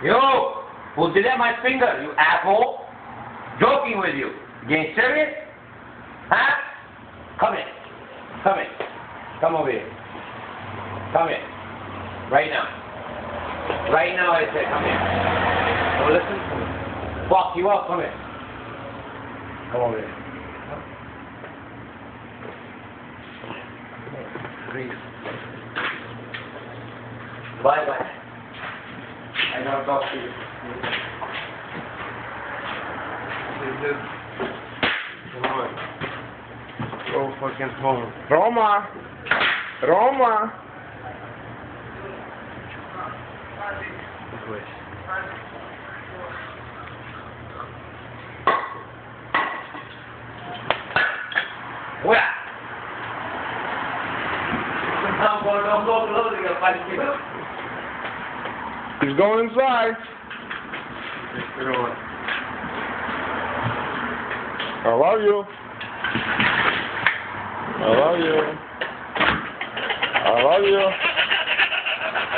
Yo, who did that my finger, you asshole? Joking with you. Getting serious? Huh? Come in. Come in. Come over here. Come in. Right now. Right now I say come in. Oh, listen. Come in. Fuck you up. Come in. Come over here. Breathe. Bye-bye. I gotta talk to you. Come on. Go fucking home. Roma! Roma! This way. Where? Don't go close, you're gonna fight me. He's going inside. I love you. I love you. I love you.